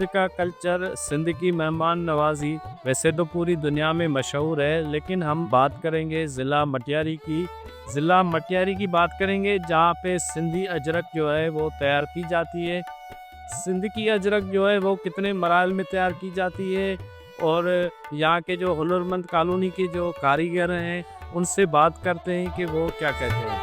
سندھ کا کلچر، سندھ کی مہمان نوازی ویسے تو پوری دنیا میں مشہور ہے، لیکن ہم بات کریں گے ضلع مٹیاری کی۔ ضلع مٹیاری کی بات کریں گے جہاں پہ سندھی اجرک جو ہے وہ تیار کی جاتی ہے۔ سندھ کی اجرک جو ہے وہ کتنے مراحل میں تیار کی جاتی ہے، اور یہاں کے جو ہنرمند کالونی کے جو کاریگر ہیں ان سے بات کرتے ہیں کہ وہ کیا کہتے ہیں۔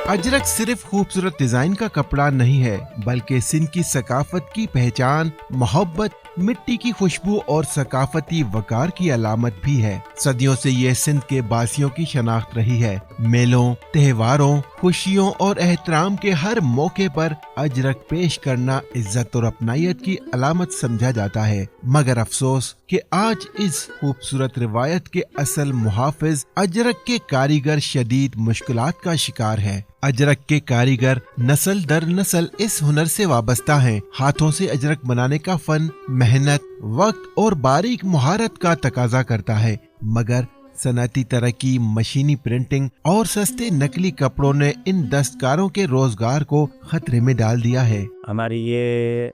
اجرک صرف خوبصورت ڈیزائن کا کپڑا نہیں ہے، بلکہ سندھ کی ثقافت کی پہچان، محبت، مٹی کی خوشبو اور ثقافتی وقار کی علامت بھی ہے۔ صدیوں سے یہ سندھ کے باسیوں کی شناخت رہی ہے۔ میلوں، تہواروں، خوشیوں اور احترام کے ہر موقع پر اجرک پیش کرنا عزت اور اپنائیت کی علامت سمجھا جاتا ہے۔ مگر افسوس کہ آج اس خوبصورت روایت کے اصل محافظ اجرک کے کاریگر شدید مشکلات کا شکار ہے۔ اجرک کے کاریگر نسل در نسل اس ہنر سے وابستہ ہیں۔ ہاتھوں سے اجرک بنانے کا فن محنت، وقت اور باریک مہارت کا تقاضا کرتا ہے، مگر صنعتی ترقی، مشینی پرنٹنگ اور سستے نقلی کپڑوں نے ان دستکاروں کے روزگار کو خطرے میں ڈال دیا ہے۔ ہماری یہ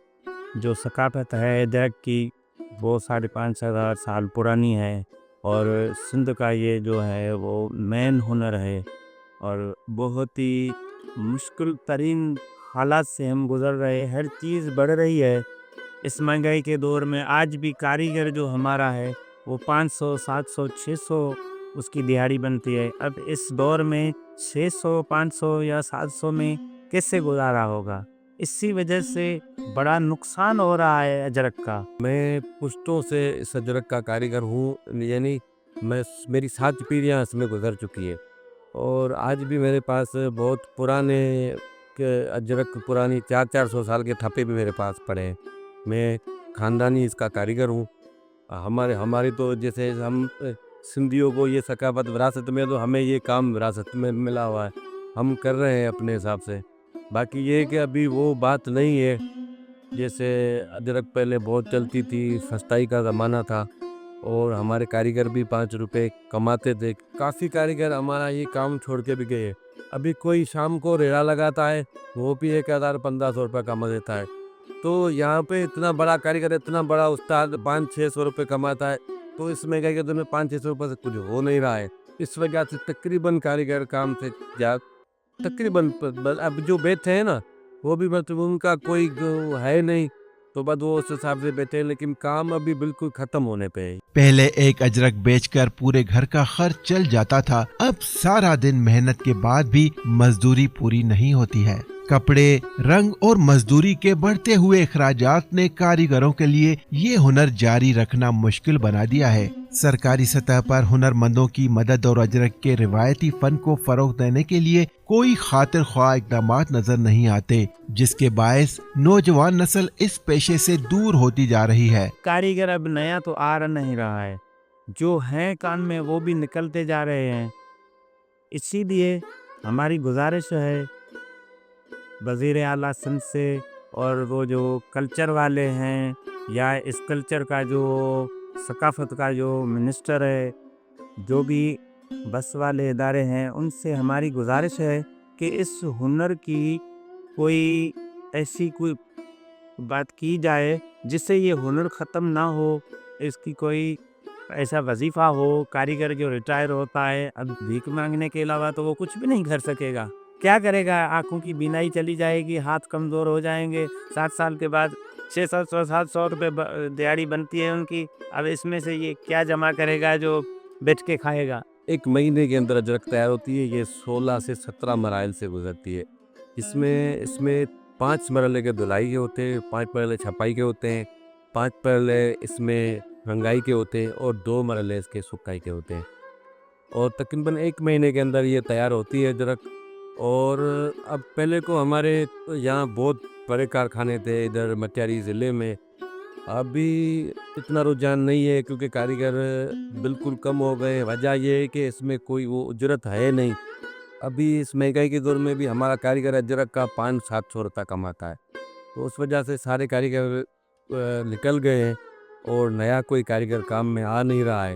جو ثقافت ہے اجرک کی وہ 5,500 سال پرانی ہے، اور سندھ کا یہ جو ہے وہ مین ہنر ہے، اور بہت ہی مشکل ترین حالات سے ہم گزر رہے ہیں۔ ہر چیز بڑھ رہی ہے اس مہنگائی کے دور میں۔ آج بھی کاریگر جو ہمارا ہے وہ 500 700 600 اس کی دیہاڑی بنتی ہے۔ اب اس دور میں 600 500 یا 700 میں کیسے گزارا ہوگا؟ اسی وجہ سے بڑا نقصان ہو رہا ہے اجرک کا۔ میں پشتوں سے اس اجرک کا کاریگر ہوں، یعنی میری 7 پیڑھیاں اس میں گزر چکی ہے، اور آج بھی میرے پاس بہت پرانے اجرک، پرانی 400 سال کے تھپے بھی میرے پاس پڑے ہیں۔ میں خاندانی اس کا کاریگر ہوں۔ ہماری تو جیسے ہم سندھیوں کو یہ ثقافت وراثت میں، تو ہمیں یہ کام وراثت میں ملا ہوا ہے، ہم کر رہے ہیں اپنے حساب سے۔ باقی یہ کہ ابھی وہ بات نہیں ہے جیسے اجرک پہلے بہت چلتی تھی، سستائی کا زمانہ تھا، اور ہمارے کاریگر بھی 5 روپے کماتے تھے۔ کافی کاریگر ہمارا یہ کام چھوڑ کے بھی گئے۔ ابھی کوئی شام کو ریڑھا لگاتا ہے وہ بھی 1,000-1,500 روپے کما دیتا ہے۔ تو یہاں پہ اتنا بڑا کاریگر، اتنا بڑا استاد 500-600 روپے کماتا ہے، تو اس مہنگائی کے دور میں 500-600 روپے سے کچھ ہو نہیں رہا ہے۔ اس وجہ سے تقریباً کاریگر کام سے تقریباً اب جو بیٹھے ہیں نا، وہ بھی مطلب ان کا کوئی ہے نہیں، تو بس وہ اس حساب سے بیٹھے ہیں، لیکن کام ابھی بالکل ختم ہونے پہ ہے۔ پہلے ایک اجرک بیچ کر پورے گھر کا خرچ چل جاتا تھا، اب سارا دن محنت کے بعد بھی مزدوری پوری نہیں ہوتی ہے۔ کپڑے، رنگ اور مزدوری کے بڑھتے ہوئے اخراجات نے کاریگروں کے لیے یہ ہنر جاری رکھنا مشکل بنا دیا ہے۔ سرکاری سطح پر ہنرمندوں کی مدد اور اجرک کے روایتی فن کو فروغ دینے کے لیے کوئی خاطر خواہ اقدامات نظر نہیں آتے، جس کے باعث نوجوان نسل اس پیشے سے دور ہوتی جا رہی ہے۔ کاریگر اب نیا تو آ نہیں رہا ہے، جو ہیں کام میں وہ بھی نکلتے جا رہے ہیں۔ اسی لیے ہماری گزارش ہے وزیر اعلیٰ سندھ سے، اور وہ جو کلچر والے ہیں یا اس کلچر کا جو ثقافت کا جو منسٹر ہے، جو بھی بس والے ادارے ہیں، ان سے ہماری گزارش ہے کہ اس ہنر کی کوئی ایسی کوئی بات کی جائے جس سے یہ ہنر ختم نہ ہو۔ اس کی کوئی ایسا وظیفہ ہو، کاریگر جو ریٹائر ہوتا ہے اب بھیک مانگنے کے علاوہ تو وہ کچھ بھی نہیں کر سکے گا، کیا کرے گا؟ آنکھوں کی بینائی چلی جائے گی، ہاتھ کمزور ہو جائیں گے، 7 سال کے بعد 600-700 روپے دیہاڑی بنتی ہے ان کی۔ اب اس میں سے یہ کیا جمع کرے گا جو بیچ کے کھائے گا؟ 1 مہینے کے اندر اجرک تیار ہوتی ہے، یہ 16 سے 17 مراحل سے گزرتی ہے۔ اس میں 5 مرحلے کے دھلائی کے ہوتے ہیں، 5 مرحلے چھپائی کے ہوتے ہیں، 5 مرحلے اس میں رنگائی کے ہوتے ہیں، اور 2 مرحلے اس کے سکائی کے ہوتے ہیں، اور تقریباً 1 مہینے کے اندر یہ تیار ہوتی ہے اجرک۔ اور اب پہلے کو ہمارے یہاں بہت بڑے کارخانے تھے ادھر مٹیاری ضلع میں، ابھی اتنا رجحان نہیں ہے کیونکہ کاریگر بالکل کم ہو گئے۔ وجہ یہ ہے کہ اس میں کوئی وہ اجرت ہے نہیں۔ ابھی اس مہنگائی کے دور میں بھی ہمارا کاریگر اجرک کا 500-700 روپے کماتا ہے، تو اس وجہ سے سارے کاریگر نکل گئے ہیں، اور نیا کوئی کاریگر کام میں آ نہیں رہا ہے۔